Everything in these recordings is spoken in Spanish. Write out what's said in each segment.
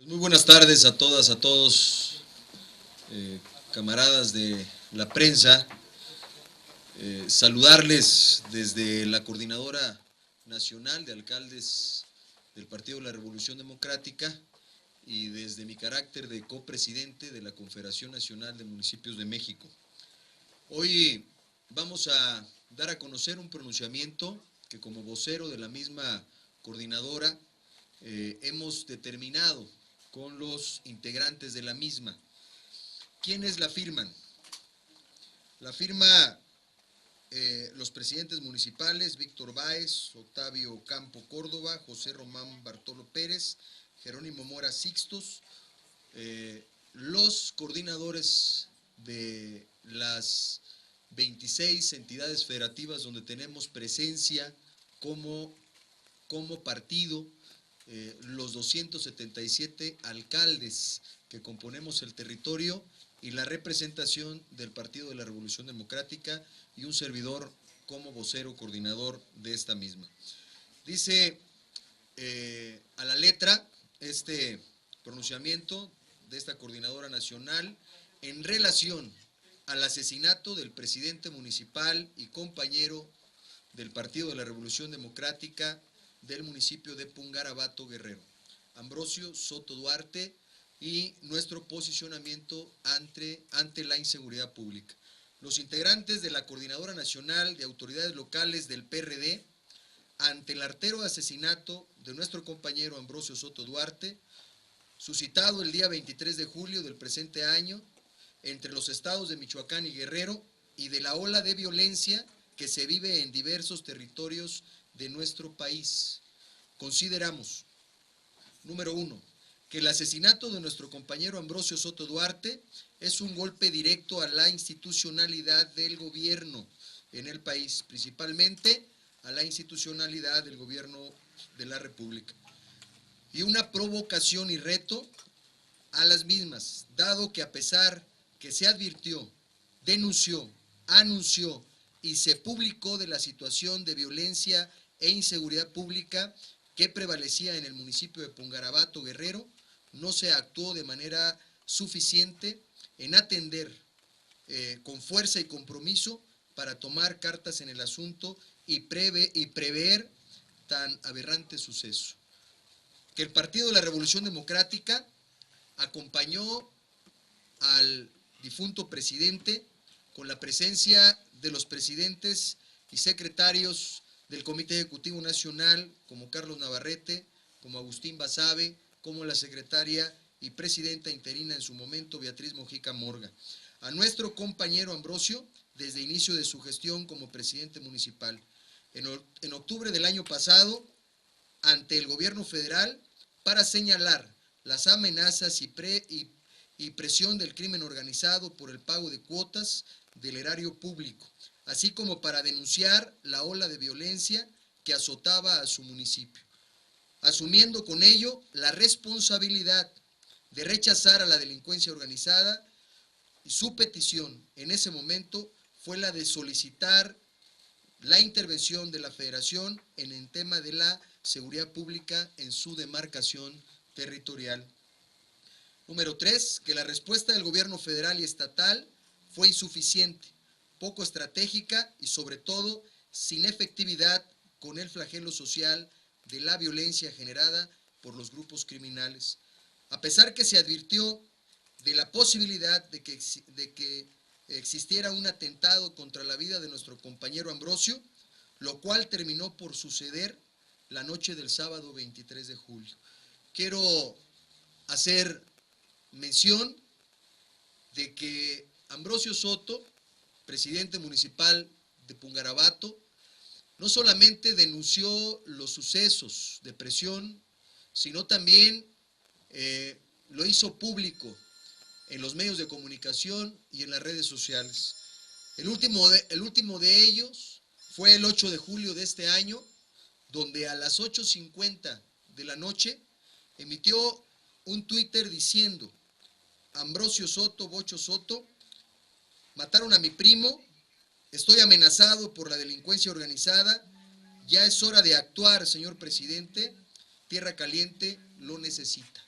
Muy buenas tardes a todas, a todos, camaradas de la prensa. Saludarles desde la Coordinadora Nacional de Alcaldes del Partido de la Revolución Democrática y desde mi carácter de copresidente de la Confederación Nacional de Municipios de México. Hoy vamos a dar a conocer un pronunciamiento que como vocero de la misma coordinadora hemos determinado con los integrantes de la misma. ¿Quiénes la firman? La firma los presidentes municipales Víctor Báez, Octavio Campo Córdoba, José Román Bartolo Pérez, Jerónimo Mora Sixtos, los coordinadores de las 26 entidades federativas donde tenemos presencia como partido, los 277 alcaldes que componemos el territorio y la representación del Partido de la Revolución Democrática y un servidor como vocero coordinador de esta misma. Dice a la letra este pronunciamiento de esta coordinadora nacional en relación al asesinato del presidente municipal y compañero del Partido de la Revolución Democrática del municipio de Pungarabato, Guerrero, Ambrosio Soto Duarte, y nuestro posicionamiento ante la inseguridad pública. Los integrantes de la Coordinadora Nacional de Autoridades Locales del PRD, ante el artero asesinato de nuestro compañero Ambrosio Soto Duarte, suscitado el día 23 de julio del presente año entre los estados de Michoacán y Guerrero, y de la ola de violencia que se vive en diversos territorios de nuestro país. Consideramos, número 1, que el asesinato de nuestro compañero Ambrosio Soto Duarte es un golpe directo a la institucionalidad del gobierno en el país, principalmente a la institucionalidad del gobierno de la República, y una provocación y reto a las mismas, dado que a pesar que se advirtió, denunció, anunció y se publicó de la situación de violencia e inseguridad pública que prevalecía en el municipio de Pungarabato, Guerrero, no se actuó de manera suficiente en atender con fuerza y compromiso para tomar cartas en el asunto y prever tan aberrante suceso. Que el Partido de la Revolución Democrática acompañó al difunto presidente con la presencia de los presidentes y secretarios del Comité Ejecutivo Nacional, como Carlos Navarrete, como Agustín Basabe, como la secretaria y presidenta interina en su momento, Beatriz Mojica Morga. A nuestro compañero Ambrosio, desde inicio de su gestión como presidente municipal. En octubre del año pasado, ante el gobierno federal, para señalar las amenazas y presión del crimen organizado por el pago de cuotas del erario público, así como para denunciar la ola de violencia que azotaba a su municipio, asumiendo con ello la responsabilidad de rechazar a la delincuencia organizada. Y su petición en ese momento fue la de solicitar la intervención de la Federación en el tema de la seguridad pública en su demarcación territorial. Número 3, que la respuesta del gobierno federal y estatal fue insuficiente, poco estratégica y sobre todo sin efectividad con el flagelo social de la violencia generada por los grupos criminales. A pesar que se advirtió de la posibilidad de que existiera un atentado contra la vida de nuestro compañero Ambrosio, lo cual terminó por suceder la noche del sábado 23 de julio. Quiero hacer mención de que Ambrosio Soto, presidente municipal de Pungarabato, no solamente denunció los sucesos de presión, sino también lo hizo público en los medios de comunicación y en las redes sociales. El último de ellos fue el 8 de julio de este año, donde a las 8:50 de la noche emitió un Twitter diciendo: Ambrosio Soto, Bocho Soto, mataron a mi primo, estoy amenazado por la delincuencia organizada, ya es hora de actuar, señor presidente, Tierra Caliente lo necesita.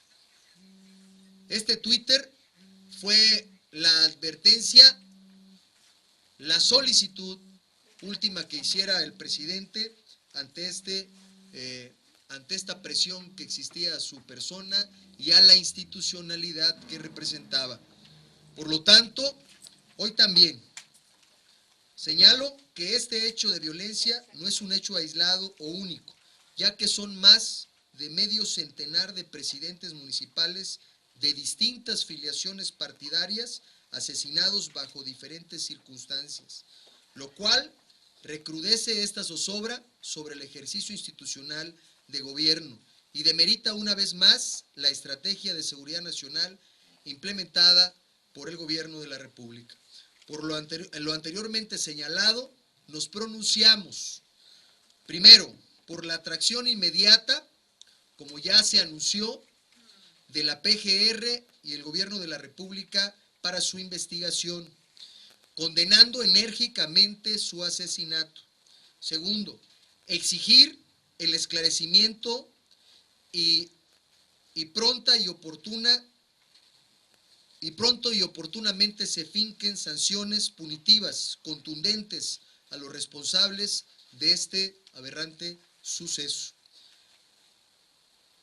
Este Twitter fue la advertencia, la solicitud última que hiciera el presidente ante esta presión que existía a su persona y a la institucionalidad que representaba. Por lo tanto, hoy también señalo que este hecho de violencia no es un hecho aislado o único, ya que son más de medio centenar de presidentes municipales de distintas filiaciones partidarias asesinados bajo diferentes circunstancias, lo cual recrudece esta zozobra sobre el ejercicio institucional de gobierno y demerita una vez más la estrategia de seguridad nacional implementada por el gobierno de la República. Por lo anteriormente señalado, nos pronunciamos, primero, por la atracción inmediata, como ya se anunció, de la PGR y el gobierno de la República para su investigación, condenando enérgicamente su asesinato. Segundo, exigir el esclarecimiento y pronto y oportunamente se finquen sanciones punitivas contundentes a los responsables de este aberrante suceso.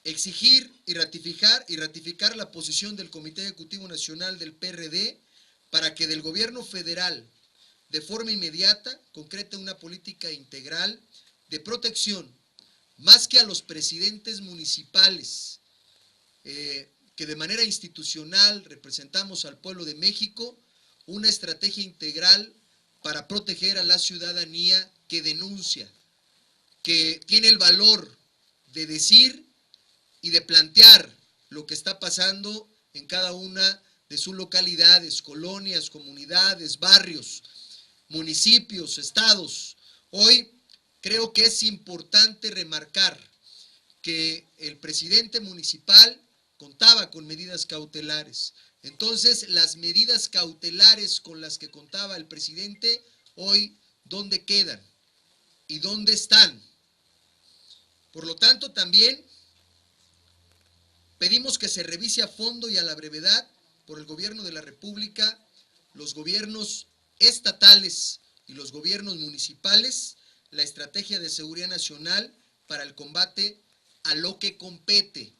Exigir y ratificar la posición del Comité Ejecutivo Nacional del PRD para que del gobierno federal, de forma inmediata, concrete una política integral de protección, más que a los presidentes municipales, que de manera institucional representamos al pueblo de México, una estrategia integral para proteger a la ciudadanía que denuncia, que tiene el valor de decir y de plantear lo que está pasando en cada una de sus localidades, colonias, comunidades, barrios, municipios, estados. Hoy creo que es importante remarcar que el presidente municipal contaba con medidas cautelares. Entonces, las medidas cautelares con las que contaba el presidente, hoy, ¿dónde quedan? ¿Y dónde están? Por lo tanto, también pedimos que se revise a fondo y a la brevedad por el gobierno de la República, los gobiernos estatales y los gobiernos municipales, la estrategia de seguridad nacional para el combate a lo que compete.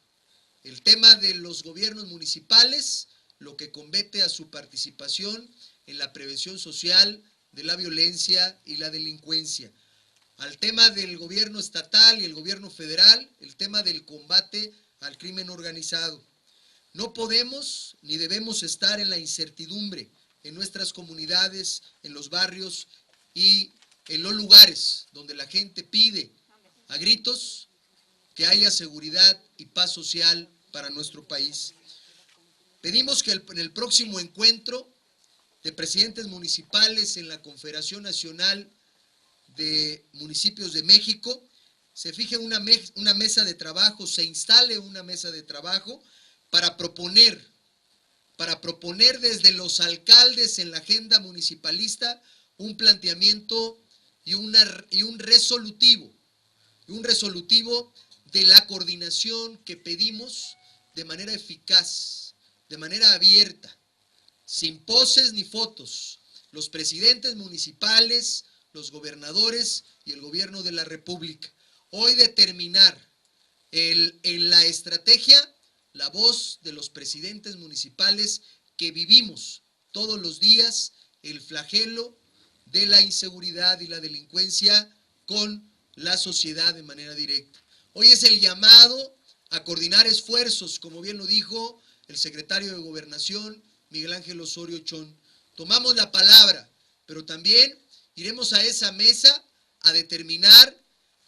El tema de los gobiernos municipales, lo que compete a su participación en la prevención social de la violencia y la delincuencia. Al tema del gobierno estatal y el gobierno federal, el tema del combate al crimen organizado. No podemos ni debemos estar en la incertidumbre en nuestras comunidades, en los barrios y en los lugares donde la gente pide a gritos que haya seguridad y paz social para nuestro país. Pedimos que en el próximo encuentro de presidentes municipales en la Confederación Nacional de Municipios de México se fije una mesa de trabajo, se instale una mesa de trabajo para proponer desde los alcaldes en la agenda municipalista un planteamiento y un resolutivo de la coordinación que pedimos de manera eficaz, de manera abierta, sin poses ni fotos, los presidentes municipales, los gobernadores y el gobierno de la República. Hoy determinar en la estrategia la voz de los presidentes municipales que vivimos todos los días el flagelo de la inseguridad y la delincuencia con la sociedad de manera directa. Hoy es el llamado a coordinar esfuerzos, como bien lo dijo el secretario de Gobernación, Miguel Ángel Osorio Chong. Tomamos la palabra, pero también iremos a esa mesa a determinar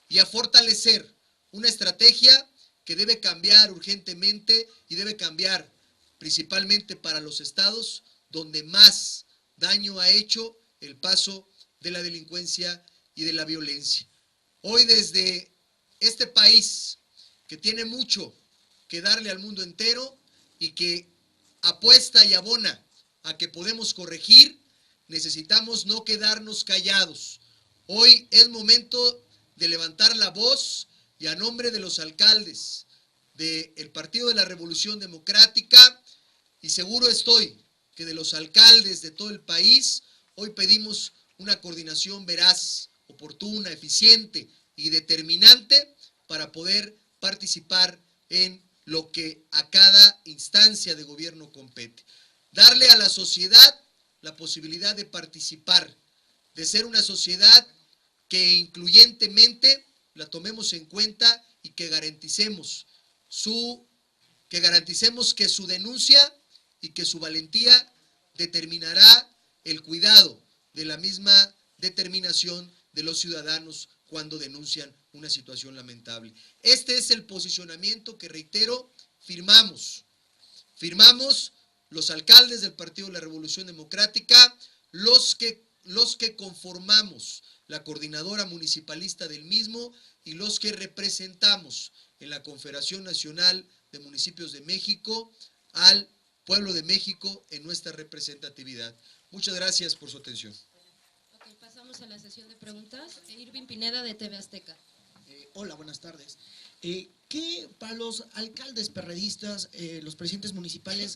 y a fortalecer una estrategia que debe cambiar urgentemente y debe cambiar principalmente para los estados donde más daño ha hecho el paso de la delincuencia y de la violencia. Hoy desde este país que tiene mucho que darle al mundo entero y que apuesta y abona a que podemos corregir, necesitamos no quedarnos callados. Hoy es momento de levantar la voz y a nombre de los alcaldes del Partido de la Revolución Democrática Y seguro estoy que de los alcaldes de todo el país, hoy pedimos una coordinación veraz, oportuna, eficiente y determinante para poder participar en lo que a cada instancia de gobierno compete. Darle a la sociedad la posibilidad de participar, de ser una sociedad que incluyentemente la tomemos en cuenta y que garanticemos que su denuncia y que su valentía determinará el cuidado de la misma determinación de los ciudadanos cuando denuncian una situación lamentable. Este es el posicionamiento que, reitero, firmamos los alcaldes del Partido de la Revolución Democrática, los que conformamos la coordinadora municipalista del mismo y los que representamos en la Confederación Nacional de Municipios de México al pueblo de México en nuestra representatividad. Muchas gracias por su atención. Ok, pasamos a la sesión de preguntas. Irving Pineda, de TV Azteca. Hola, buenas tardes. ¿Qué para los alcaldes perredistas, los presidentes municipales,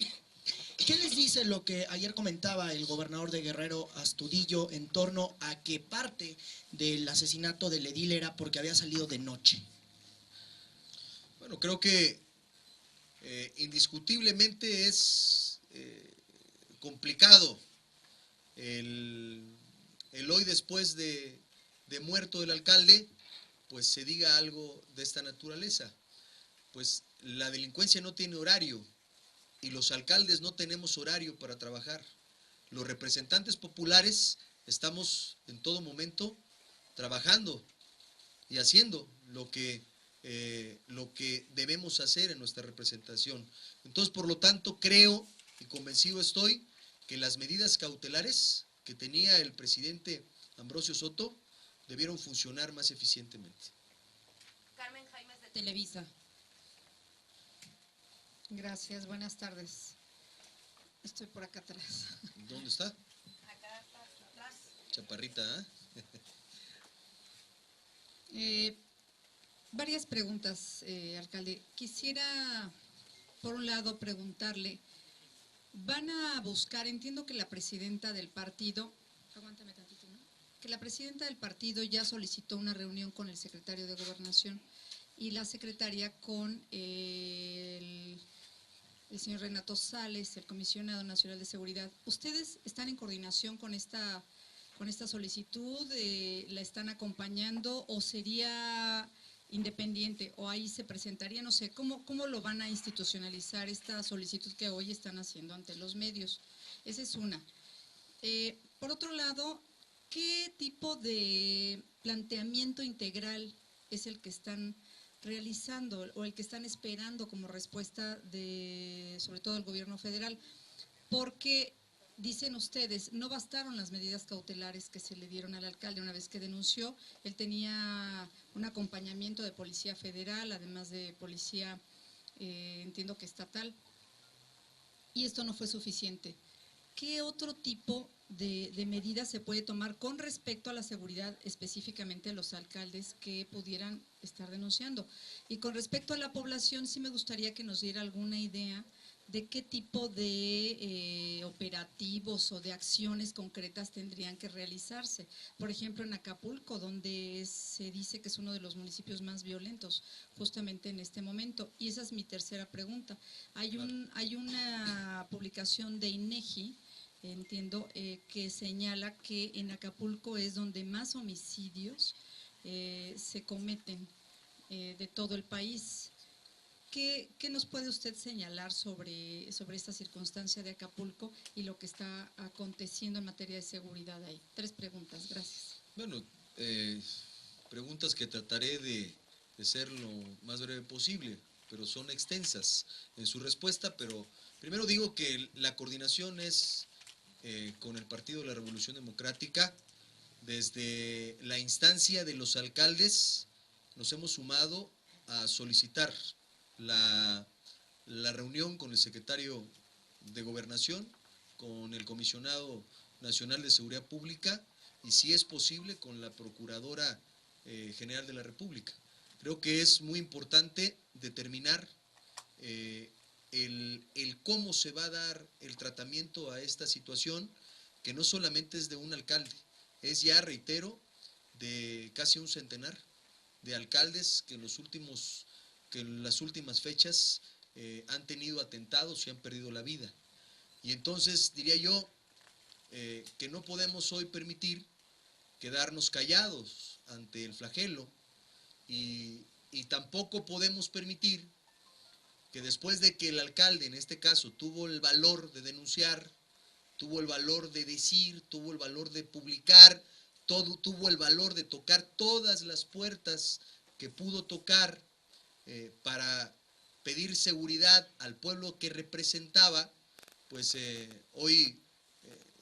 qué les dice lo que ayer comentaba el gobernador de Guerrero, Astudillo, en torno a que parte del asesinato del edil era porque había salido de noche? Bueno, creo que indiscutiblemente es complicado el hoy, después de muerto el alcalde, pues se diga algo de esta naturaleza. Pues la delincuencia no tiene horario y los alcaldes no tenemos horario para trabajar. Los representantes populares estamos en todo momento trabajando y haciendo lo que debemos hacer en nuestra representación. Entonces, por lo tanto, creo y convencido estoy que las medidas cautelares que tenía el presidente Ambrosio Soto debieron funcionar más eficientemente. Carmen Jaimes, de Televisa. Gracias, buenas tardes. Estoy por acá atrás. ¿Dónde está? Acá atrás. Chaparrita, Varias preguntas, alcalde. Quisiera, por un lado, preguntarle, van a buscar, entiendo que la presidenta del partido, aguántame tantito, ¿no? Que la presidenta del partido ya solicitó una reunión con el secretario de Gobernación y la secretaria con el señor Renato Sales, el comisionado nacional de seguridad. ¿Ustedes están en coordinación con esta solicitud? ¿La están acompañando o sería independiente o ahí se presentaría? No sé, ¿cómo lo van a institucionalizar esta solicitud que hoy están haciendo ante los medios? Esa es una. Por otro lado, ¿qué tipo de planteamiento integral es el que están realizando o el que están esperando como respuesta sobre todo del gobierno federal? Porque dicen ustedes, no bastaron las medidas cautelares que se le dieron al alcalde una vez que denunció. Él tenía un acompañamiento de policía federal, además de policía, entiendo que estatal, y esto no fue suficiente. ¿Qué otro tipo de medidas se puede tomar con respecto a la seguridad, específicamente de los alcaldes que pudieran estar denunciando? Y con respecto a la población, sí me gustaría que nos diera alguna idea de qué tipo de operativos o de acciones concretas tendrían que realizarse. Por ejemplo, en Acapulco, donde se dice que es uno de los municipios más violentos justamente en este momento. Y esa es mi tercera pregunta. Hay una publicación de INEGI, entiendo, que señala que en Acapulco es donde más homicidios se cometen de todo el país. ¿Qué nos puede usted señalar sobre esta circunstancia de Acapulco y lo que está aconteciendo en materia de seguridad ahí? 3 preguntas, gracias. Bueno, preguntas que trataré de ser lo más breve posible, pero son extensas en su respuesta. Pero primero digo que la coordinación es con el Partido de la Revolución Democrática. Desde la instancia de los alcaldes nos hemos sumado a solicitar la reunión con el secretario de Gobernación, con el comisionado nacional de Seguridad Pública y, si es posible, con la Procuradora General de la República. Creo que es muy importante determinar el el cómo se va a dar el tratamiento a esta situación, que no solamente es de un alcalde, es ya, reitero, de casi un centenar de alcaldes que en las últimas fechas han tenido atentados y han perdido la vida. Y entonces diría yo que no podemos hoy permitir quedarnos callados ante el flagelo y tampoco podemos permitir que después de que el alcalde, en este caso, tuvo el valor de denunciar, tuvo el valor de decir, tuvo el valor de publicar, tuvo el valor de tocar todas las puertas que pudo tocar para pedir seguridad al pueblo que representaba, pues hoy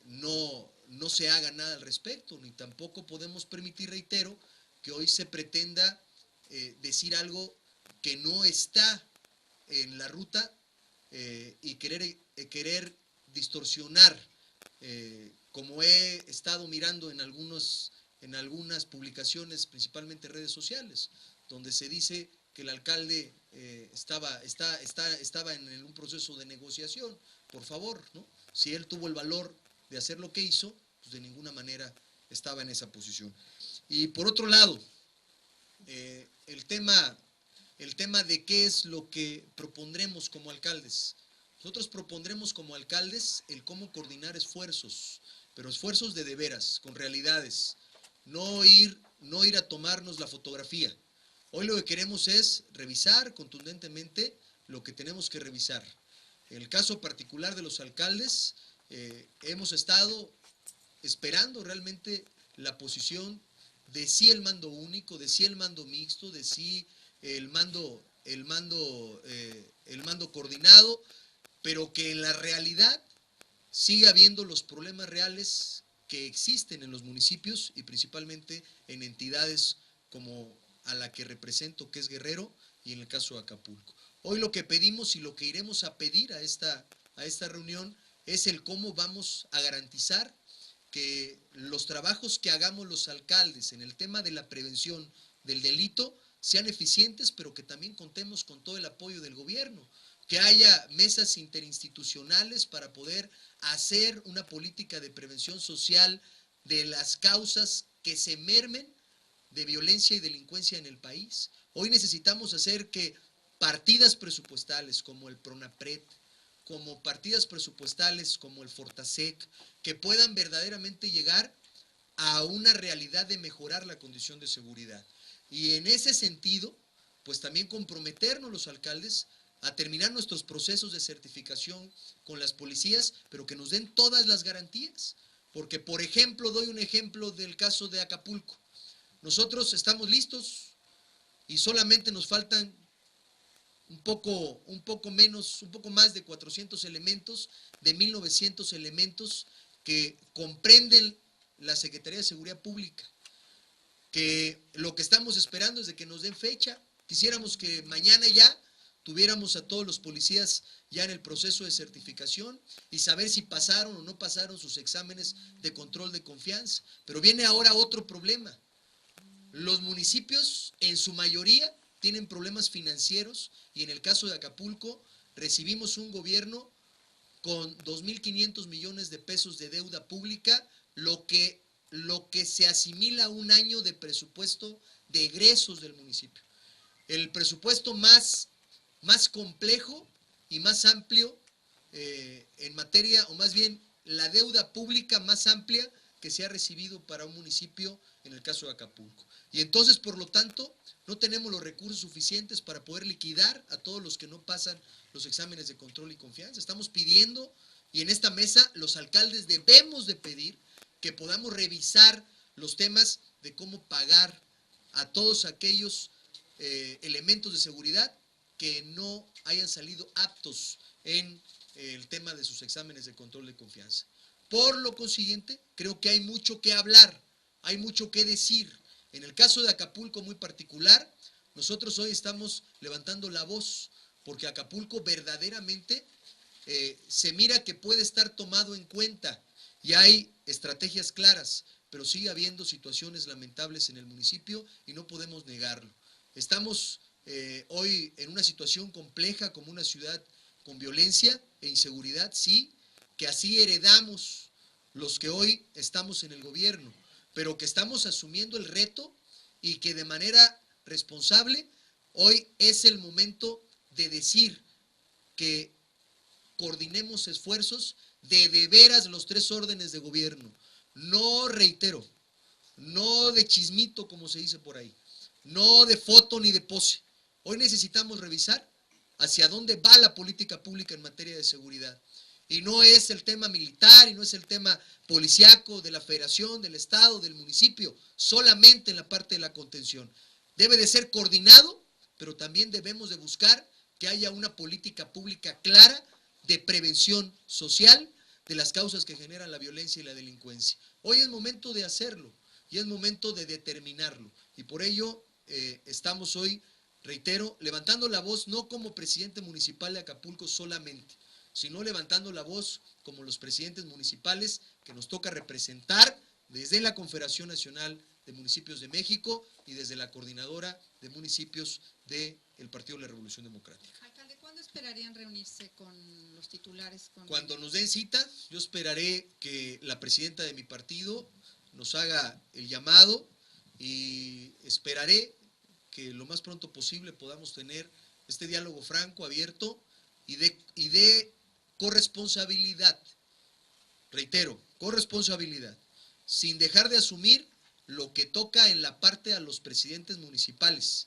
no se haga nada al respecto, ni tampoco podemos permitir, reitero, que hoy se pretenda decir algo que no está en la ruta y querer distorsionar, como he estado mirando en algunas publicaciones, principalmente redes sociales, donde se dice que el alcalde estaba en un proceso de negociación. Por favor, ¿no? Si él tuvo el valor de hacer lo que hizo, pues de ninguna manera estaba en esa posición. Y por otro lado, el tema de qué es lo que propondremos como alcaldes. Nosotros propondremos como alcaldes el cómo coordinar esfuerzos, pero esfuerzos de veras, con realidades, no ir a tomarnos la fotografía. Hoy lo que queremos es revisar contundentemente lo que tenemos que revisar. En el caso particular de los alcaldes, hemos estado esperando realmente la posición de sí el mando único, de sí el mando mixto, de sí el mando coordinado, pero que en la realidad siga habiendo los problemas reales que existen en los municipios y principalmente en entidades como a la que represento, que es Guerrero, y en el caso de Acapulco. Hoy lo que pedimos y lo que iremos a pedir a esta reunión es el cómo vamos a garantizar que los trabajos que hagamos los alcaldes en el tema de la prevención del delito sean eficientes, pero que también contemos con todo el apoyo del gobierno, que haya mesas interinstitucionales para poder hacer una política de prevención social de las causas que se mermen de violencia y delincuencia en el país. Hoy necesitamos hacer que partidas presupuestales como el PRONAPRED, como partidas presupuestales como el Fortasec, que puedan verdaderamente llegar a una realidad de mejorar la condición de seguridad. Y en ese sentido, pues también comprometernos los alcaldes a terminar nuestros procesos de certificación con las policías, pero que nos den todas las garantías. Porque, por ejemplo, doy un ejemplo del caso de Acapulco. Nosotros estamos listos y solamente nos faltan un poco más de 400 elementos, de 1,900 elementos que comprenden la Secretaría de Seguridad Pública. Que lo que estamos esperando es de que nos den fecha. Quisiéramos que mañana ya tuviéramos a todos los policías ya en el proceso de certificación y saber si pasaron o no pasaron sus exámenes de control de confianza. Pero viene ahora otro problema. Los municipios, en su mayoría, tienen problemas financieros y en el caso de Acapulco recibimos un gobierno con 2,500 millones de pesos de deuda pública, lo que se asimila a un año de presupuesto de egresos del municipio. El presupuesto más complejo y más amplio en materia, o más bien la deuda pública más amplia que se ha recibido para un municipio en el caso de Acapulco. Y entonces, por lo tanto, no tenemos los recursos suficientes para poder liquidar a todos los que no pasan los exámenes de control y confianza. Estamos pidiendo, y en esta mesa los alcaldes debemos de pedir que podamos revisar los temas de cómo pagar a todos aquellos elementos de seguridad que no hayan salido aptos en el tema de sus exámenes de control de confianza. Por lo consiguiente, creo que hay mucho que hablar, hay mucho que decir. En el caso de Acapulco muy particular, nosotros hoy estamos levantando la voz porque Acapulco verdaderamente se mira que puede estar tomado en cuenta y hay estrategias claras, pero sigue habiendo situaciones lamentables en el municipio y no podemos negarlo. Estamos hoy en una situación compleja como una ciudad con violencia e inseguridad, sí, que así heredamos los que hoy estamos en el gobierno, pero que estamos asumiendo el reto y que de manera responsable hoy es el momento de decir que coordinemos esfuerzos de veras los tres órdenes de gobierno. No, reitero, no de chismito como se dice por ahí, no de foto ni de pose. Hoy necesitamos revisar hacia dónde va la política pública en materia de seguridad. Y no es el tema militar y no es el tema policiaco de la federación, del estado, del municipio, solamente en la parte de la contención. Debe de ser coordinado, pero también debemos de buscar que haya una política pública clara de prevención social de las causas que generan la violencia y la delincuencia. Hoy es momento de hacerlo y es momento de determinarlo. Y por ello estamos hoy, reitero, levantando la voz no como presidente municipal de Acapulco solamente, sino levantando la voz como los presidentes municipales que nos toca representar desde la Confederación Nacional de Municipios de México y desde la Coordinadora de Municipios del Partido de la Revolución Democrática. Alcalde, ¿cuándo esperarían reunirse con los titulares? Cuando nos den cita, yo esperaré que la presidenta de mi partido nos haga el llamado y esperaré que lo más pronto posible podamos tener este diálogo franco, abierto y de corresponsabilidad. Reitero, corresponsabilidad, sin dejar de asumir lo que toca en la parte a los presidentes municipales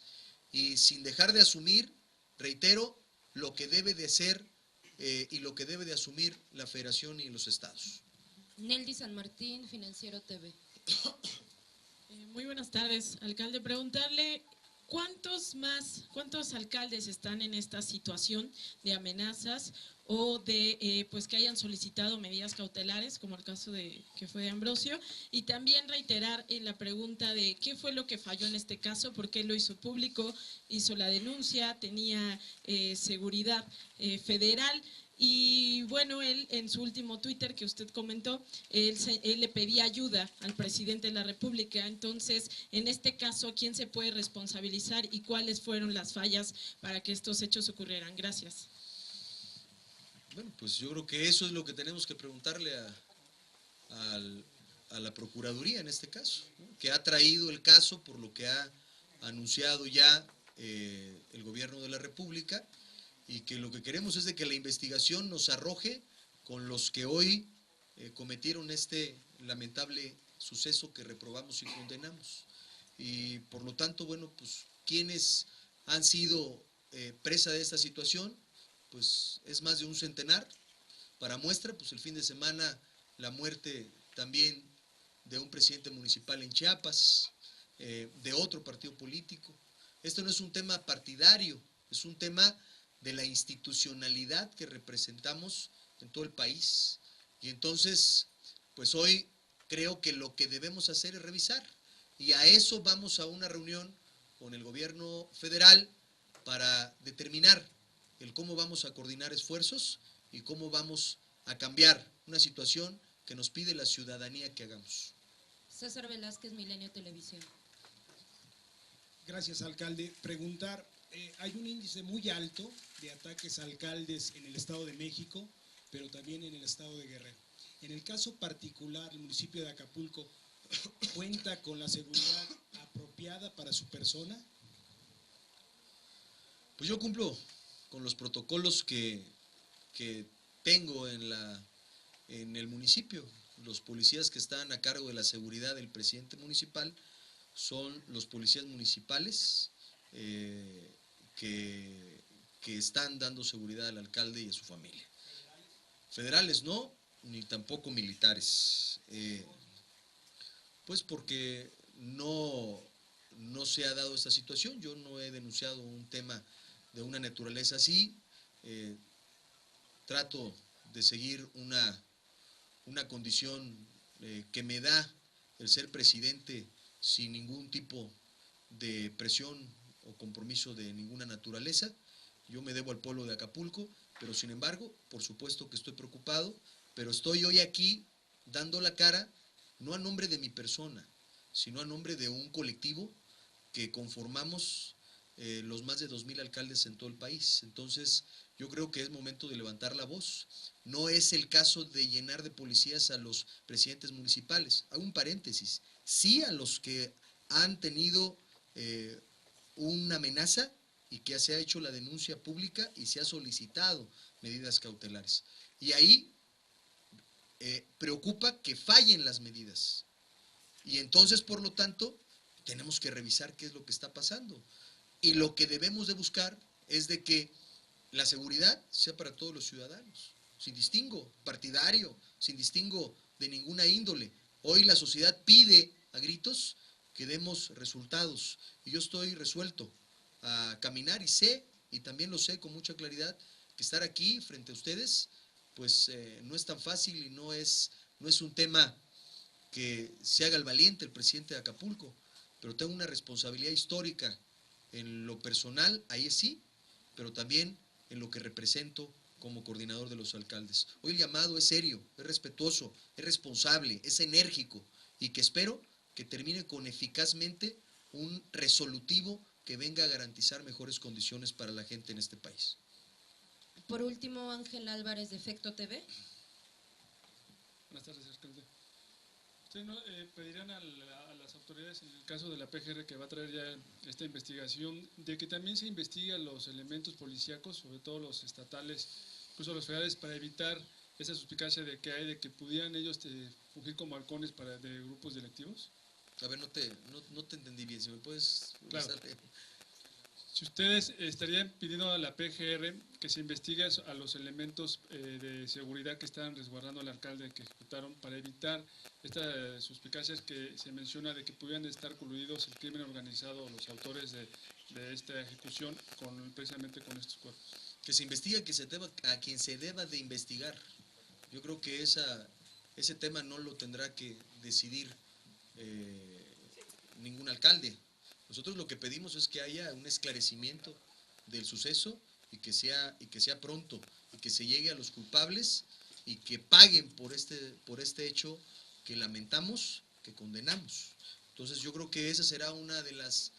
y sin dejar de asumir, reitero, lo que debe de ser y lo que debe de asumir la federación y los estados. Neldy San Martín, Financiero TV. Muy buenas tardes, alcalde. Preguntarle, ¿cuántos alcaldes están en esta situación de amenazas o de pues que hayan solicitado medidas cautelares, como el caso que fue de Ambrosio? Y también reiterar en la pregunta de qué fue lo que falló en este caso, por qué lo hizo público, hizo la denuncia, tenía seguridad federal. Y bueno, él en su último Twitter que usted comentó, él le pedía ayuda al presidente de la República. Entonces, en este caso, ¿quién se puede responsabilizar y cuáles fueron las fallas para que estos hechos ocurrieran? Gracias. Bueno, pues yo creo que eso es lo que tenemos que preguntarle a la Procuraduría en este caso, ¿no? Que ha traído el caso por lo que ha anunciado ya el gobierno de la República, y que lo que queremos es de que la investigación nos arroje con los que hoy cometieron este lamentable suceso que reprobamos y condenamos. Y por lo tanto, bueno, pues quienes han sido presa de esta situación, pues es más de un centenar. Para muestra, pues el fin de semana la muerte también de un presidente municipal en Chiapas, de otro partido político. Esto no es un tema partidario, es un tema de la institucionalidad que representamos en todo el país. Y entonces, pues hoy creo que lo que debemos hacer es revisar. Y a eso vamos a una reunión con el gobierno federal para determinar el cómo vamos a coordinar esfuerzos y cómo vamos a cambiar una situación que nos pide la ciudadanía que hagamos. César Velázquez, Milenio Televisión. Gracias, alcalde. Preguntar, hay un índice muy alto de ataques a alcaldes en el Estado de México, pero también en el Estado de Guerrero. En el caso particular, el municipio de Acapulco, ¿cuenta con la seguridad apropiada para su persona? Pues yo cumplo con los protocolos que tengo en el municipio. Los policías que están a cargo de la seguridad del presidente municipal son los policías municipales que están dando seguridad al alcalde y a su familia. Federales no, ni tampoco militares. Pues porque no se ha dado esta situación. Yo no he denunciado un tema de una naturaleza así. Trato de seguir una condición que me da el ser presidente sin ningún tipo de presión o compromiso de ninguna naturaleza. Yo me debo al pueblo de Acapulco, pero sin embargo, por supuesto que estoy preocupado, pero estoy hoy aquí dando la cara, no a nombre de mi persona, sino a nombre de un colectivo que conformamos los más de 2,000 alcaldes en todo el país. Entonces, yo creo que es momento de levantar la voz. No es el caso de llenar de policías a los presidentes municipales. Hago un paréntesis. Sí a los que han tenido una amenaza y que se ha hecho la denuncia pública y se ha solicitado medidas cautelares. Y ahí preocupa que fallen las medidas. Y entonces, por lo tanto, tenemos que revisar qué es lo que está pasando. Y lo que debemos de buscar es de que la seguridad sea para todos los ciudadanos, sin distingo partidario, sin distingo de ninguna índole. Hoy la sociedad pide a gritos que demos resultados. Y yo estoy resuelto a caminar y sé, y también lo sé con mucha claridad, que estar aquí frente a ustedes, pues no es tan fácil y no es un tema que se haga el valiente el presidente de Acapulco, pero tengo una responsabilidad histórica en lo personal, ahí sí, pero también en lo que represento como coordinador de los alcaldes. Hoy el llamado es serio, es respetuoso, es responsable, es enérgico y que espero que termine con eficazmente un resolutivo que venga a garantizar mejores condiciones para la gente en este país. Por último, Ángel Álvarez de Efecto TV. Buenas tardes, alcalde. ¿Ustedes no pedirán a las autoridades, en el caso de la PGR, que va a traer ya esta investigación, de que también se investiguen los elementos policíacos, sobre todo los estatales, incluso los federales, para evitar esa suspicacia de que hay de que pudieran ellos fungir como halcones de grupos delictivos? A ver, no te entendí bien, si me puedes... Claro. Si ustedes estarían pidiendo a la PGR que se investigue a los elementos de seguridad que estaban resguardando al alcalde que ejecutaron para evitar estas suspicacias que se menciona de que pudieran estar coludidos el crimen organizado o los autores de esta ejecución precisamente con estos cuerpos. Que se investigue a quien se deba de investigar. Yo creo que ese tema no lo tendrá que decidir ningún alcalde. Nosotros lo que pedimos es que haya un esclarecimiento del suceso y que sea pronto y que se llegue a los culpables y que paguen por este hecho que lamentamos, que condenamos. Entonces yo creo que esa será una de las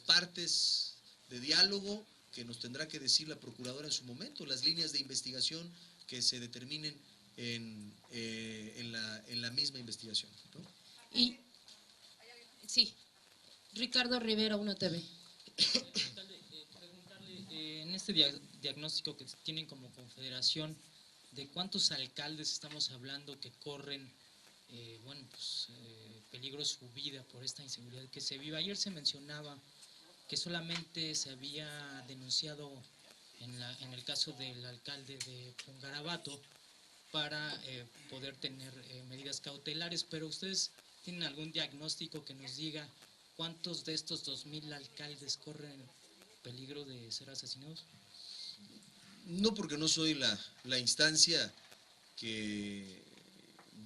partes de diálogo que nos tendrá que decir la procuradora en su momento, las líneas de investigación que se determinen en la misma investigación, ¿no? Y sí, Ricardo Rivera, 1TV. Alcalde, preguntarle, en este diagnóstico que tienen como confederación, ¿de cuántos alcaldes estamos hablando que corren peligro su vida por esta inseguridad que se vive? Ayer se mencionaba que solamente se había denunciado en el caso del alcalde de Pungarabato para poder tener medidas cautelares, pero ustedes tienen algún diagnóstico que nos diga cuántos de estos 2,000 alcaldes corren peligro de ser asesinados. No, porque no soy la instancia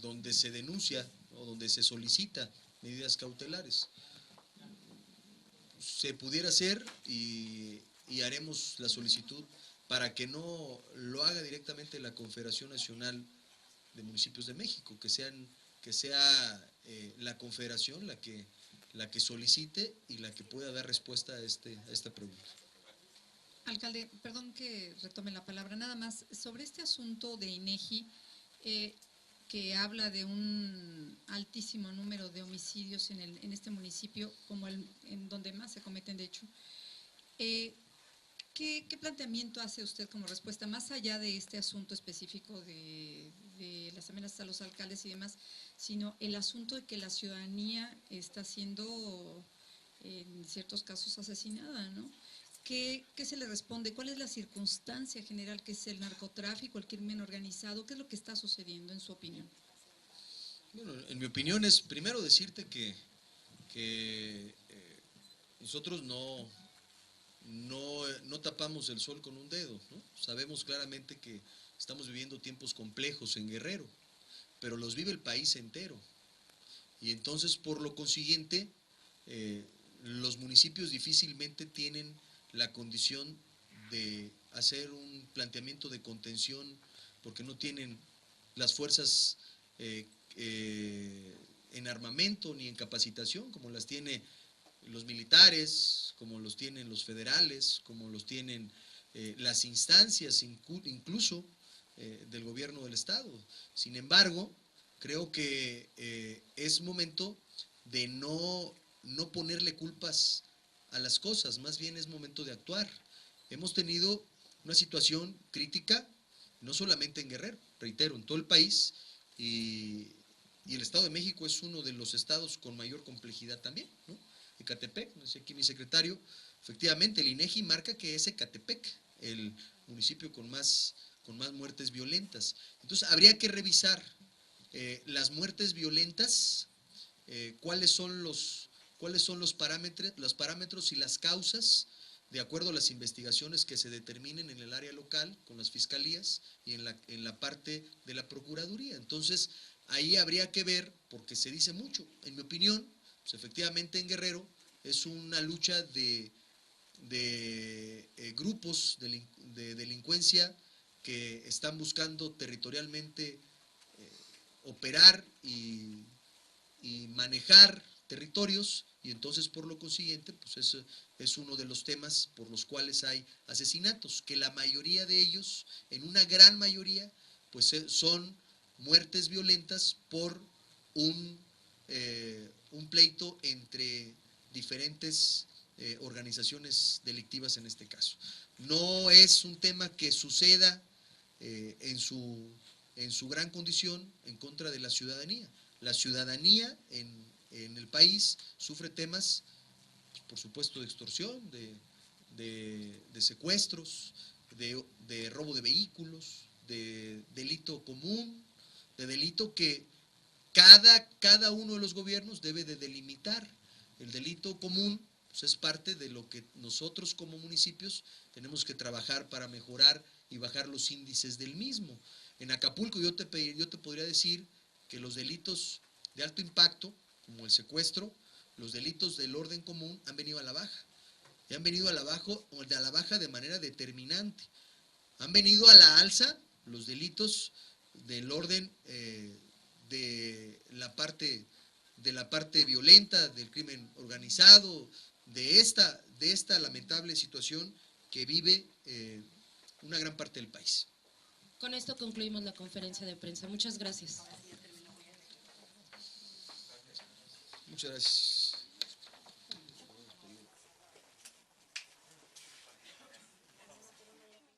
donde se denuncia o donde se solicita medidas cautelares. Se pudiera hacer y haremos la solicitud para que no lo haga directamente la Confederación Nacional de Municipios de México, que sea la Confederación la que solicite y la que pueda dar respuesta a esta pregunta. Alcalde, perdón que retome la palabra, nada más, sobre este asunto de INEGI, que habla de un altísimo número de homicidios en este municipio, como en donde más se cometen, de hecho. ¿Qué planteamiento hace usted como respuesta, más allá de este asunto específico de las amenazas a los alcaldes y demás, sino el asunto de que la ciudadanía está siendo, en ciertos casos, asesinada, ¿no? ¿Qué se le responde? ¿Cuál es la circunstancia general que es el narcotráfico, el crimen organizado? ¿Qué es lo que está sucediendo en su opinión? Bueno, en mi opinión es primero decirte que nosotros no tapamos el sol con un dedo, ¿no? Sabemos claramente que estamos viviendo tiempos complejos en Guerrero, pero los vive el país entero. Y entonces, por lo consiguiente, los municipios difícilmente tienen la condición de hacer un planteamiento de contención porque no tienen las fuerzas en armamento ni en capacitación como las tiene los militares, como los tienen los federales, como los tienen las instancias incluso del gobierno del Estado. Sin embargo, creo que es momento de no ponerle culpas a las cosas, más bien es momento de actuar. Hemos tenido una situación crítica, no solamente en Guerrero, reitero, en todo el país, y el Estado de México es uno de los estados con mayor complejidad también, ¿no? Ecatepec, no sé aquí mi secretario, efectivamente el INEGI marca que es Ecatepec el municipio con más muertes violentas. Entonces habría que revisar las muertes violentas, cuáles son los parámetros y las causas, de acuerdo a las investigaciones que se determinen en el área local, con las fiscalías y en la parte de la Procuraduría. Entonces, ahí habría que ver, porque se dice mucho, en mi opinión, pues efectivamente en Guerrero es una lucha de grupos de delincuencia que están buscando territorialmente operar y manejar territorios, y entonces por lo consiguiente pues es uno de los temas por los cuales hay asesinatos, que la mayoría de ellos, en una gran mayoría, pues son muertes violentas por un pleito entre diferentes organizaciones delictivas en este caso. No es un tema que suceda en su gran condición en contra de la ciudadanía. La ciudadanía en el país sufre temas, por supuesto, de extorsión, de secuestros, de robo de vehículos, de delito común, de delito que cada uno de los gobiernos debe de delimitar. El delito común pues, es parte de lo que nosotros como municipios tenemos que trabajar para mejorar y bajar los índices del mismo. En Acapulco yo te podría decir que los delitos de alto impacto, como el secuestro, los delitos del orden común han venido a la baja. Y han venido a la baja de manera determinante. Han venido a la alza los delitos del orden de la parte violenta, del crimen organizado, de esta lamentable situación que vive una gran parte del país. Con esto concluimos la conferencia de prensa. Muchas gracias. Muchas gracias.